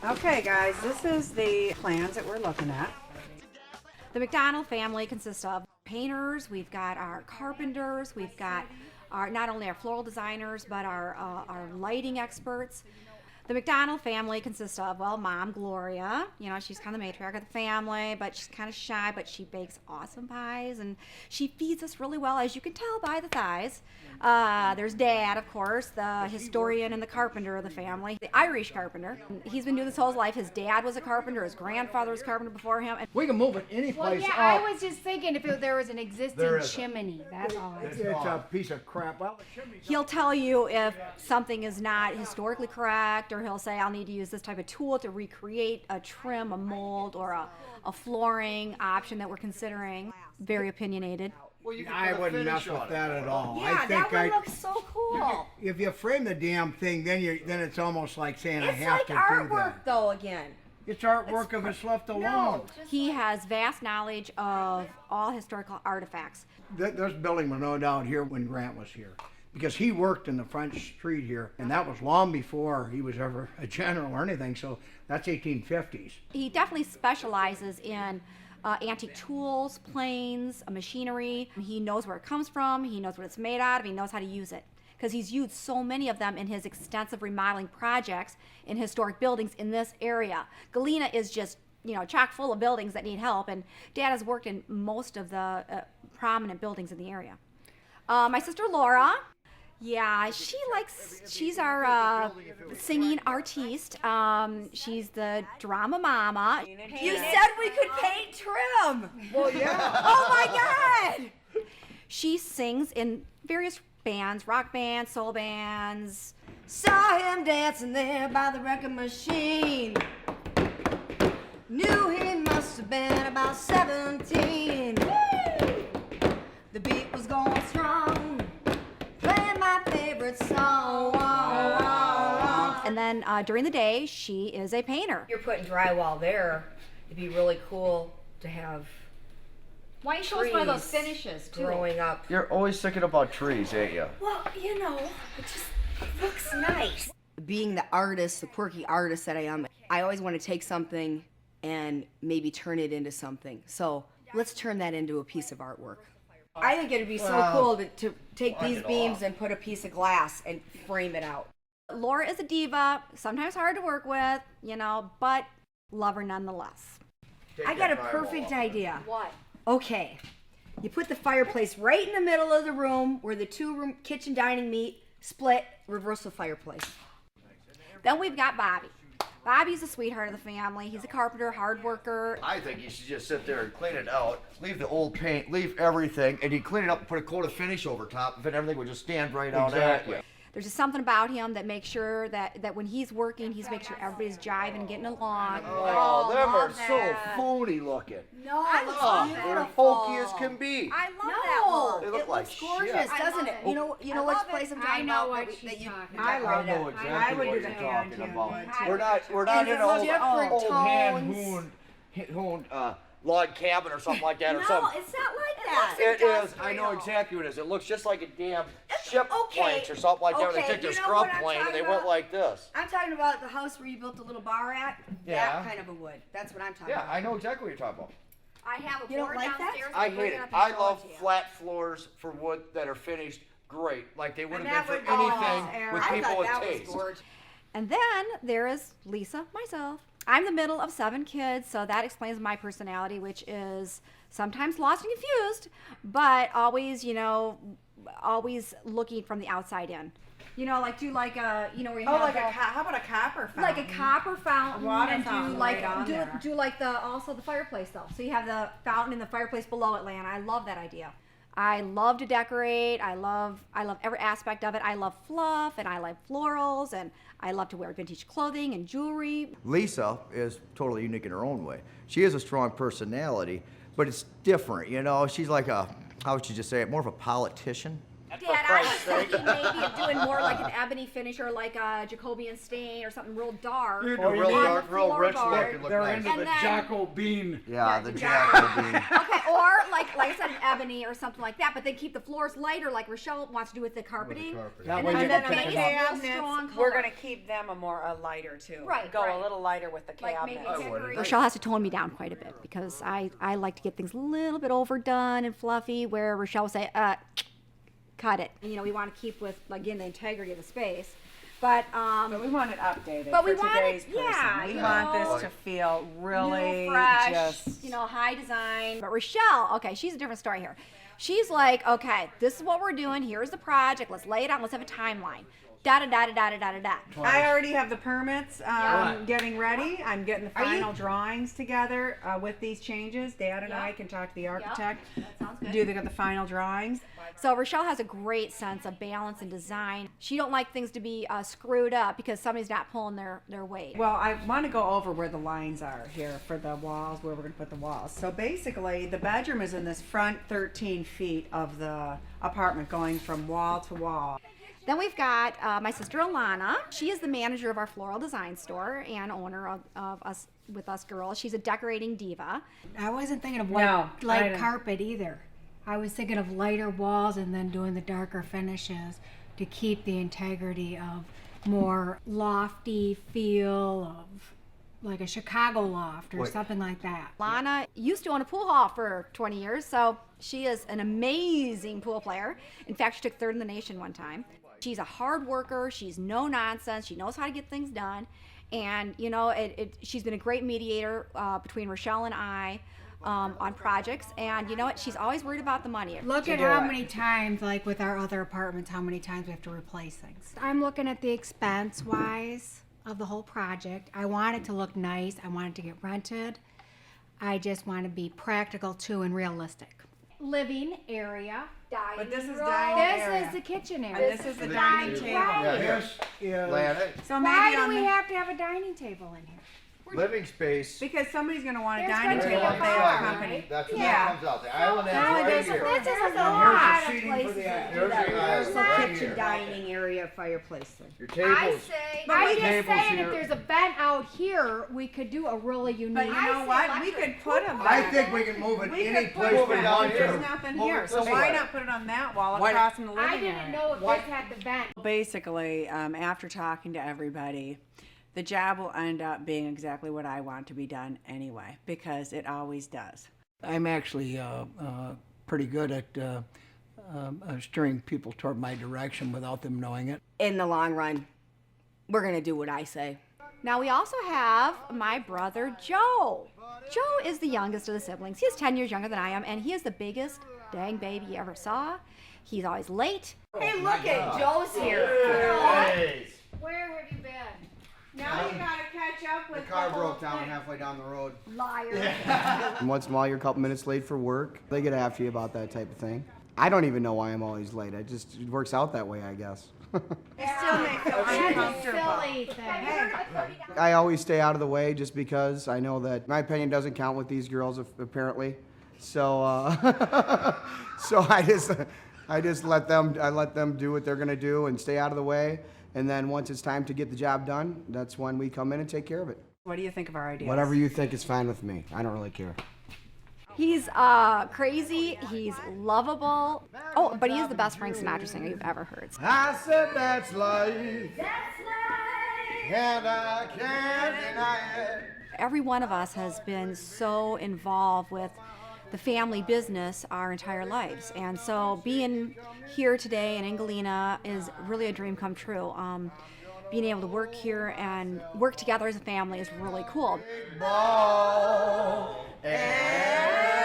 Okay guys, this is the plans that we're looking at. The McDonald family consists of painters, we've got our carpenters, we've got our, not only our floral designers, but our lighting experts. The McDonald family consists of, well, Mom, Gloria, you know, she's kind of the matriarch of the family, but she's kind of shy, but she bakes awesome pies, and she feeds us really well, as you can tell by the thighs. There's Dad, of course, the historian and the carpenter of the family, the Irish carpenter. He's been doing this whole his life. His dad was a carpenter, his grandfather was a carpenter before him. And we can move it any place. Well, yeah, I was just thinking if there was an existing chimney, that's all. It's a piece of crap. Well, he'll tell you if something is not historically correct, or he'll say, I'll need to use this type of tool to recreate a trim, a mold, or a flooring option that we're considering. Very opinionated. Well, I wouldn't mess with that at all. Yeah, I think that one looks so cool. If you frame the damn thing, then it's almost like saying I have It's to like do artwork that. though again. It's artwork if it's left alone. He has vast knowledge of all historical artifacts. This building was no doubt here when Grant was here, because he worked in the front street here, and that was long before he was ever a general or anything, so that's 1850s. He definitely specializes in antique tools, planes, machinery. He knows where it comes from, he knows what it's made out of, he knows how to use it, because he's used so many of them in his extensive remodeling projects in historic buildings in this area. Galena is just, you know, chock full of buildings that need help, and Dad has worked in most of the prominent buildings in the area. My sister Laura, yeah, she's our singing artiste. She's the drama mama. You said we could paint trim. Well, yeah. Oh my God! She sings in various bands, rock bands, soul bands. Saw him dancing there by the wrecking machine. Knew he must have been about 17. The beat was going strong, playing my favorite song. And then during the day, she is a painter. You're putting drywall there. It'd be really cool to have Why don't you show us one of those finishes too? growing up. You're always thinking about trees, ain't you? Well, you know, it just looks nice. Being the artist, the quirky artist that I am, I always want to take something and maybe turn it into something. So let's turn that into a piece of artwork. I think it'd be so cool to take these beams and put a piece of glass and frame it out. Laura is a diva, sometimes hard to work with, you know, but love her nonetheless. I got a perfect idea. What? Okay, you put the fireplace right in the middle of the room where the two-room kitchen dining meet, split, reverse the fireplace. Then we've got Bobby. Bobby's a sweetheart of the family. He's a carpenter, hard worker. I think you should just sit there and clean it out, leave the old paint, leave everything, and you clean it up and put a coat of finish over top, and everything would just stand right out at you. There's just something about him that makes sure that when he's working, he's making sure everybody's jiving and getting along. Oh, them are so phony looking. No, I Oh, they're hokey as can be. I love No, They look it like looks gorgeous, shit. doesn't it? You know which place I'm talking know about? what that she's you- talking I about. love I know it. exactly would what do you're that. talking about. I- We're not And in an it's different old hand tones. honed log cabin or something like that or No, something. it's not like that. It is. I know exactly what it is. It looks just like a damn ship okay. planks or something like that. Where Okay, they took their you know scrub what I'm plane and they talking went about? like this. I'm talking about the house where you built the little bar at. Yeah. That kind of a wood. That's what I'm talking Yeah, about. I know exactly what you're talking about. I have a You don't board like that? downstairs. I I'll bring hate it. up and I show love to you. flat floors for wood that are finished great. Like they would And have that been for would- anything with I people thought with that taste. was gorgeous. And then there is Lisa, myself. I'm the middle of 7 kids, so that explains my personality, which is sometimes lost and confused, but always, you know, always looking from the outside in. You know, like do like a, you know, where you have how about a copper fountain? like a copper fountain, water and fountain do like right on there. do like the also the fireplace though. So you have the fountain and the fireplace below it, Lana. I love that idea. I love to decorate. I love every aspect of it. I love fluff and I love florals and I love to wear vintage clothing and jewelry. Lisa is totally unique in her own way. She has a strong personality, but it's different, you know. She's like a, how would you just say it, more of a politician. Dad, I was thinking maybe of doing more like an ebony finish or like a Jacobian stain or something real dark. Real on the dark, real rich look. floorboard. It look They're nice. into And the then- Jacobin. Yeah, the Jacko. Jacobin. Okay, or like I said, an ebony or something like that, but they keep the floors lighter like Rochelle wants to do with the carpeting. That And way then you the can base pick is it up. real Cabinets, strong we're color. gonna keep them a lighter too. Right, Go right. a little lighter with the Like maybe cabinets. hickory. Rochelle has to tone me down quite a bit because I like to get things a little bit overdone and fluffy, where Rochelle will say, cut it. And, you know, we want to keep with, again, the integrity of the space. But we want it updated But for we want today's it- person. yeah, we you want know, this to feel really new, fresh, just. you know, high design. But Rochelle, okay, she's a different story here. She's like, okay, this is what we're doing. Here's the project. Let's lay it out. Let's have a timeline. Da da da da da da da da. I already have the permits Right. getting ready. I'm getting the final drawings together with these changes. Dad and I can talk to the architect. That sounds good. Do the final drawings. So Rochelle has a great sense of balance and design. She don't like things to be screwed up because somebody's not pulling their weight. Well, I want to go over where the lines are here for the walls, where we're going to put the walls. So basically, the bedroom is in this front 13 feet of the apartment, going from wall to wall. Then we've got my sister Alana. She is the manager of our floral design store and owner of us with us girls. She's a decorating diva. I wasn't thinking of No, white, I light don't. carpet either. I was thinking of lighter walls and then doing the darker finishes to keep the integrity of more lofty feel of like a Chicago loft or Wait. something like that. Alana used to own a pool hall for 20 years, so she is an amazing pool player. In fact, she took third in the nation one time. She's a hard worker. She's no nonsense. She knows how to get things done. And, you know, she's been a great mediator between Rochelle and I on projects. And you know what? She's always worried about the money. Look at how many times, like with our other apartments, how many times we have to replace things. I'm looking at the expense wise of the whole project. I want it to look nice. I want it to get rented. I just want to be practical too and realistic. Living area. But this is This dining area. is the kitchen And area. this is the dining table. Yeah, here. This is, Land it. So maybe Why on do we the, have to have a dining table in here? Living space. because somebody's going to want a There's dining gonna be table a if they have bar, company. right? That's what Yeah. comes out. The island ends Now right there's a- here. This is a here's lot the of seating for places the to island. do Here's that. the Universal island. kitchen, dining area, fireplace. Your I tables. say, But I'm we- just tables saying here. if there's a vent out here, we could do a really unique. But you know what? We could put a I vent. think we can move it We any could place put we a down want vent. here. There's to. nothing Move here, it so this why way. not put it on that wall Why- across from the living I area? didn't know if this had the vent. Basically, after talking to everybody, the job will end up being exactly what I want to be done anyway, because it always does. I'm actually pretty good at steering people toward my direction without them knowing it. In the long run, we're gonna do what I say. Now we also have my brother Joe. Joe is the youngest of the siblings. He is 10 years younger than I am, and he is the biggest dang baby you ever saw. He's always late. Hey, look at Joe's here. Where have you been? Now you gotta catch up with The car broke down halfway down the road. Liar. And once in a while, you're a couple minutes late for work. They get after you about that type of thing. I don't even know why I'm always late. It works out that way, I guess. It still makes it That's a uncomfortable. silly thing. I always stay out of the way just because I know that my opinion doesn't count with these girls, apparently. So, so I just let them do what they're gonna do and stay out of the way. And then once it's time to get the job done, that's when we come in and take care of it. What do you think of our ideas? Whatever you think is fine with me. I don't really care. He's crazy. He's lovable. Oh, but he is the best Frank Sinatra singer you've ever heard. I said that's life. And I can't deny it. Every one of us has been so involved with the family business our entire lives. And so being here today in Galena is really a dream come true. Being able to work here and work together as a family is really cool. Ball and